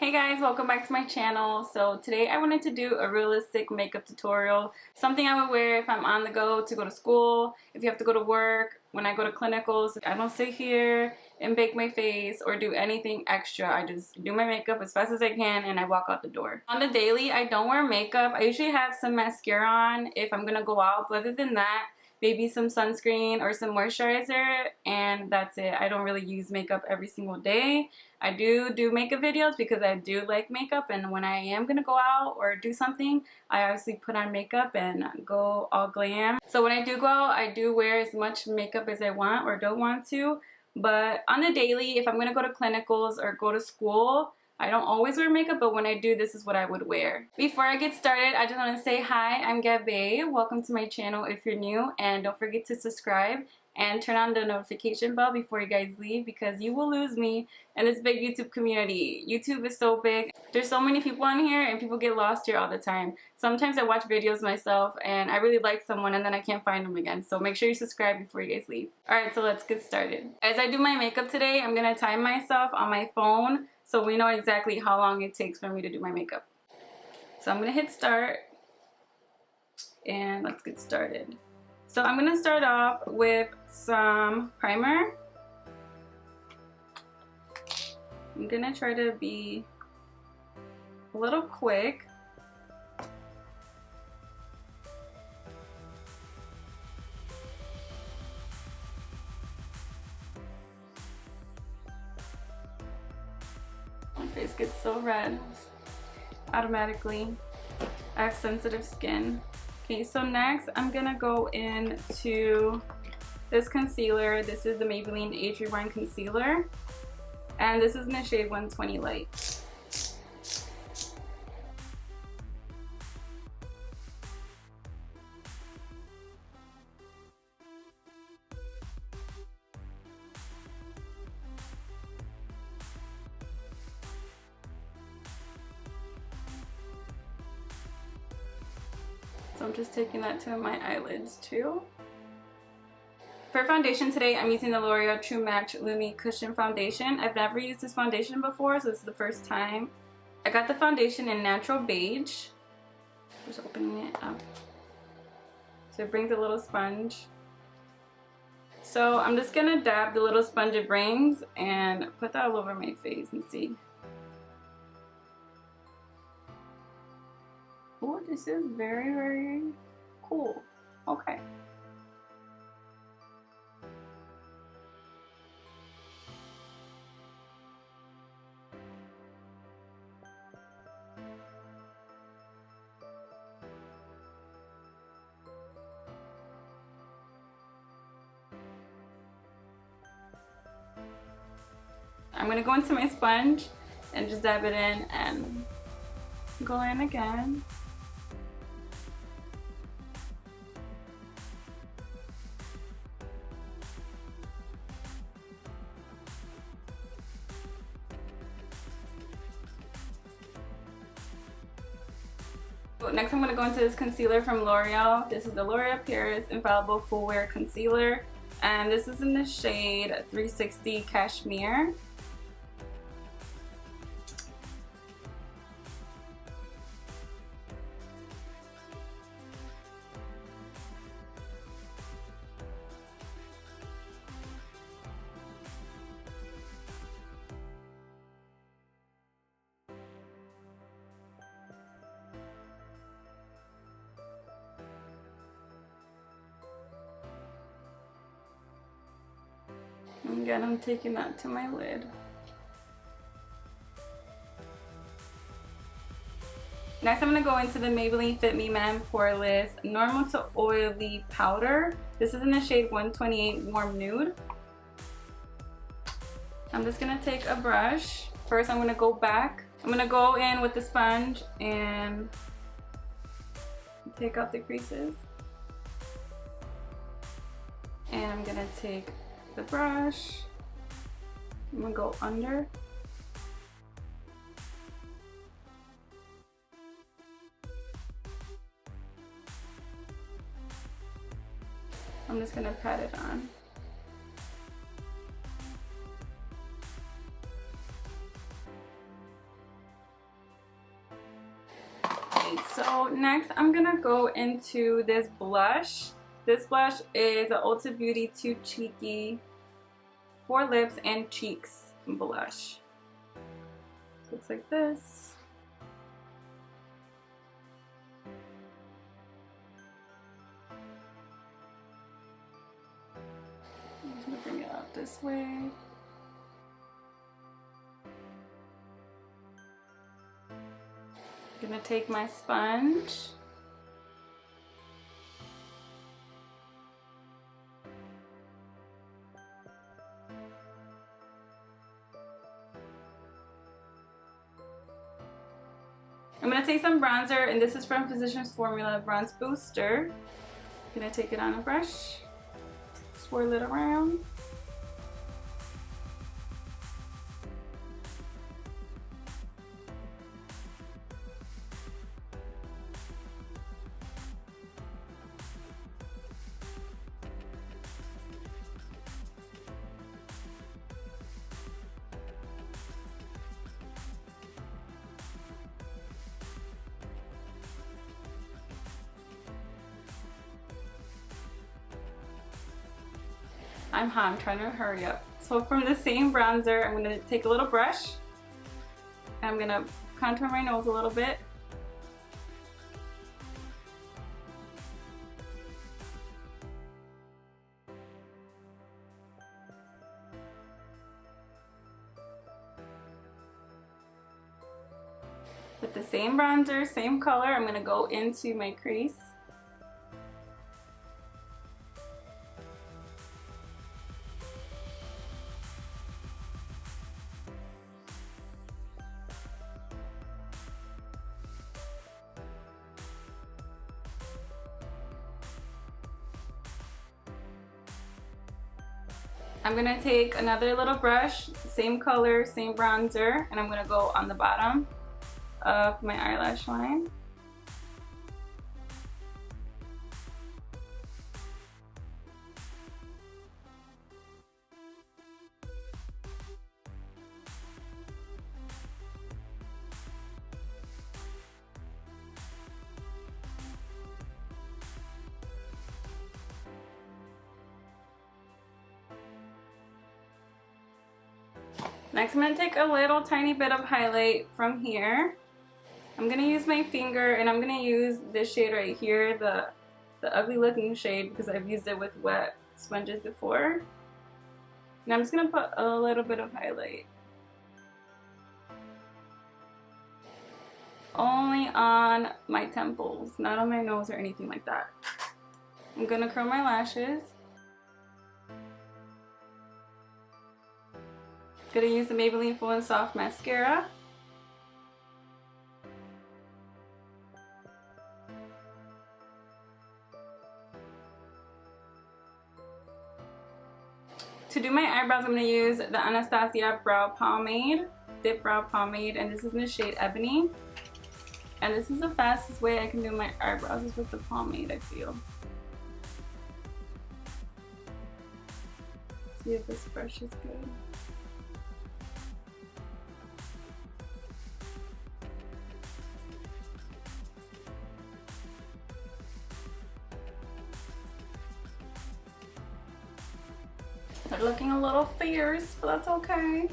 Hey guys, welcome back to my channel. So today I wanted to do a realistic makeup tutorial. Something I would wear if I'm on the go to go to school, if you have to go to work, when I go to clinicals. I don't sit here and bake my face or do anything extra. I just do my makeup as fast as I can and I walk out the door. On the daily, I don't wear makeup. I usually have some mascara on if I'm gonna go out, but other than that, maybe some sunscreen or some moisturizer, and that's it. I don't really use makeup every single day. I do makeup videos because I do like makeup, and when I am gonna go out or do something, I obviously put on makeup and go all glam. So when I do go out, I do wear as much makeup as I want or don't want to, but on the daily, if I'm gonna go to clinicals or go to school, I don't always wear makeup, but when I do, this is what I would wear. Before I get started, I just want to say hi, I'm Gabey. Welcome to my channel if you're new, and don't forget to subscribe and turn on the notification bell before you guys leave, because you will lose me in this big YouTube community. YouTube is so big. There's so many people on here and people get lost here all the time. Sometimes I watch videos myself and I really like someone and then I can't find them again. So make sure you subscribe before you guys leave. Alright, so let's get started. As I do my makeup today, I'm going to time myself on my phone so we know exactly how long it takes for me to do my makeup. So I'm going to hit start and let's get started. So I'm going to start off with some primer. I'm going to try to be a little quick. My face gets so red automatically. I have sensitive skin. Okay, so next I'm gonna go into this concealer. This is the Maybelline Age Rewind Concealer, and this is in the shade 120 Light. So I'm just taking that to my eyelids too. For foundation today, I'm using the Loreal True Match Lumi Cushion Foundation. I've never used this foundation before, so this is the first time. I got the foundation in Natural Beige. Just opening it up. So it brings a little sponge. So I'm just gonna dab the little sponge it brings and put that all over my face and see. Oh, this is very, very cool. Okay. I'm gonna go into my sponge and just dab it in and go in again. Next I'm going to go into this concealer from Loreal. This is the L'Oreal Paris Infallible Full Wear Concealer, and this is in the shade 360 Cashmere. And again, I'm taking that to my lid. Next, I'm going to go into the Maybelline Fit Me Man Poreless Normal to Oily Powder. This is in the shade 128 Warm Nude. I'm just going to take a brush. First, I'm going to go back. I'm going to go in with the sponge and take out the creases. And I'm going to take the brush. I'm going to go under. I'm just going to pat it on. So next I'm gonna go into this blush. This blush is an Ulta Beauty Too Cheeky for lips and cheeks blush. Looks like this. I'm just gonna bring it up this way. I'm gonna take my sponge. I'm gonna take some bronzer, and this is from Physicians Formula Bronze Booster. I'm gonna take it on a brush, swirl it around. I'm hot, I'm trying to hurry up. So from the same bronzer, I'm gonna take a little brush, and I'm gonna contour my nose a little bit. With the same bronzer, same color, I'm gonna go into my crease. I'm gonna take another little brush, same color, same bronzer, and I'm gonna go on the bottom of my eyelash line. Next, I'm going to take a little tiny bit of highlight from here. I'm going to use my finger, and I'm going to use this shade right here, the ugly looking shade, because I've used it with wet sponges before. And I'm just going to put a little bit of highlight. Only on my temples, not on my nose or anything like that. I'm going to curl my lashes. Gonna use the Maybelline Full and Soft Mascara. To do my eyebrows, I'm gonna use the Anastasia Brow Pomade, Dip Brow Pomade, and this is in the shade Ebony. And this is the fastest way I can do my eyebrows is with the pomade, I feel. See if this brush is good. They're looking a little fierce, but that's okay.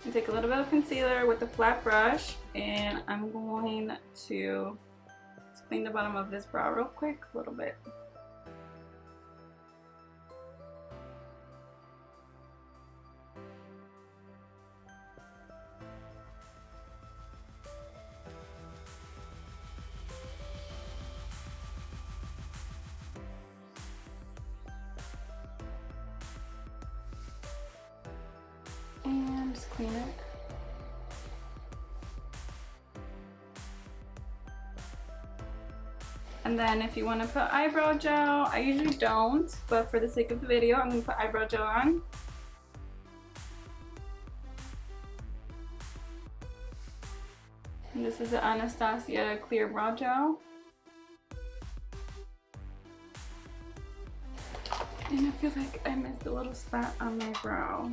I take a little bit of concealer with a flat brush, and I'm going to clean the bottom of this brow real quick, a little bit. And just clean it. And then if you want to put eyebrow gel, I usually don't, but for the sake of the video, I'm going to put eyebrow gel on. And this is the Anastasia Clear Brow Gel. feel like I missed a little spot on my brow.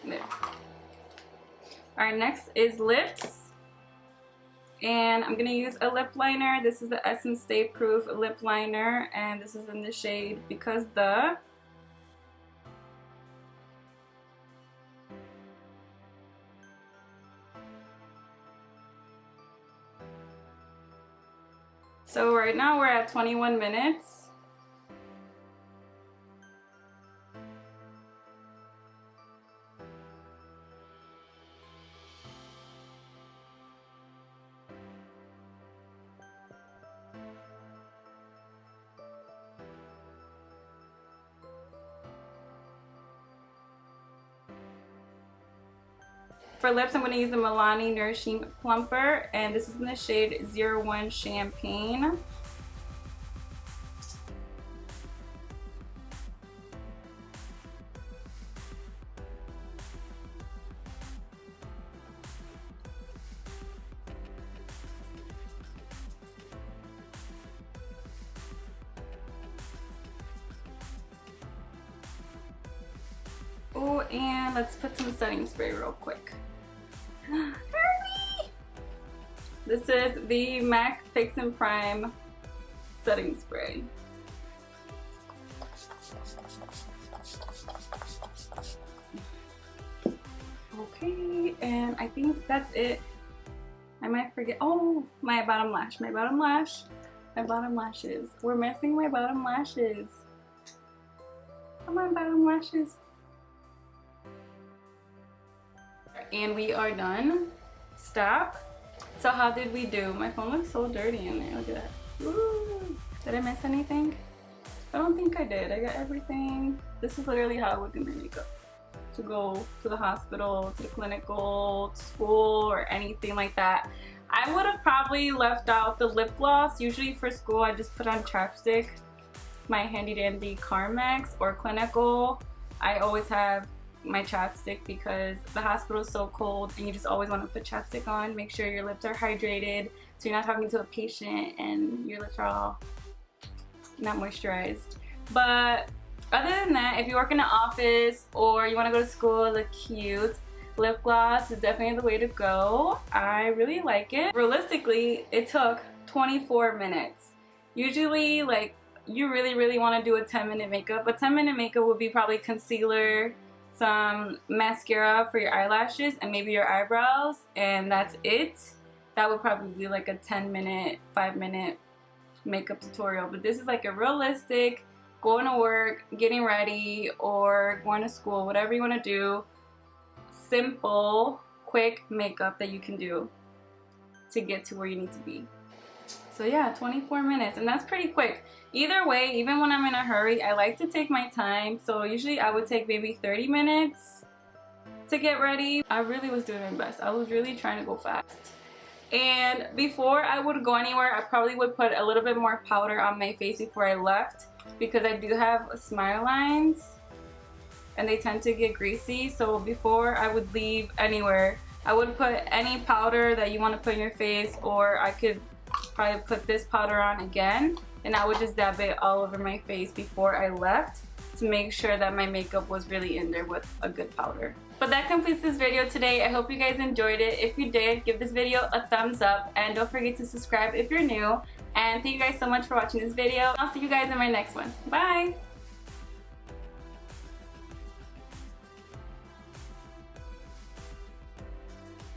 There. Alright, next is lips. And I'm going to use a lip liner. This is the Essence Stay Proof lip liner. And this is in the shade Because The. So right now we're at 21 minutes. For lips, I'm going to use the Milani Nourishing Plumper, and this is in the shade 01 Champagne. Oh, and let's put some setting spray real quick. Hurry! This is the MAC Fix and Prime setting spray. Okay, and I think that's it. I might forget. Oh, my bottom lash. My bottom lash. My bottom lashes. We're missing my bottom lashes. Come on, bottom lashes. And we are done. Stop. So how did we do? My phone looks so dirty in there. Look at that. Ooh. Did I miss anything? I don't think I did. I got everything. This is literally how I would do my makeup. To go to the hospital, to the clinical, to school, or anything like that. I would have probably left out the lip gloss. Usually for school I just put on chapstick. My handy dandy Carmex, or clinical. I always have my chapstick because the hospital is so cold and you just always want to put chapstick on. Make sure your lips are hydrated so you're not talking to a patient and your lips are all not moisturized. But other than that, if you work in an office or you want to go to school, look cute, lip gloss is definitely the way to go. I really like it. Realistically, it took 24 minutes. Usually, like, you really want to do a 10-minute makeup. A 10-minute makeup would be probably concealer, some mascara for your eyelashes, and maybe your eyebrows, and that's it. That would probably be like a 10-minute, 5-minute makeup tutorial. But this is like a realistic, going to work, getting ready, or going to school, whatever you want to do, simple, quick makeup that you can do to get to where you need to be. So yeah, 24 minutes, and that's pretty quick. Either way, even when I'm in a hurry, I like to take my time. So usually I would take maybe 30 minutes to get ready. I really was doing my best. I was really trying to go fast. And before I would go anywhere, I probably would put a little bit more powder on my face before I left, because I do have smile lines and they tend to get greasy. So before I would leave anywhere, I would put any powder that you want to put in your face, or I could probably put this powder on again, and I would just dab it all over my face before I left to make sure that my makeup was really in there with a good powder. But that completes this video today. I hope you guys enjoyed it. If you did, give this video a thumbs up, and don't forget to subscribe if you're new. And thank you guys so much for watching this video. I'll see you guys in my next one. Bye!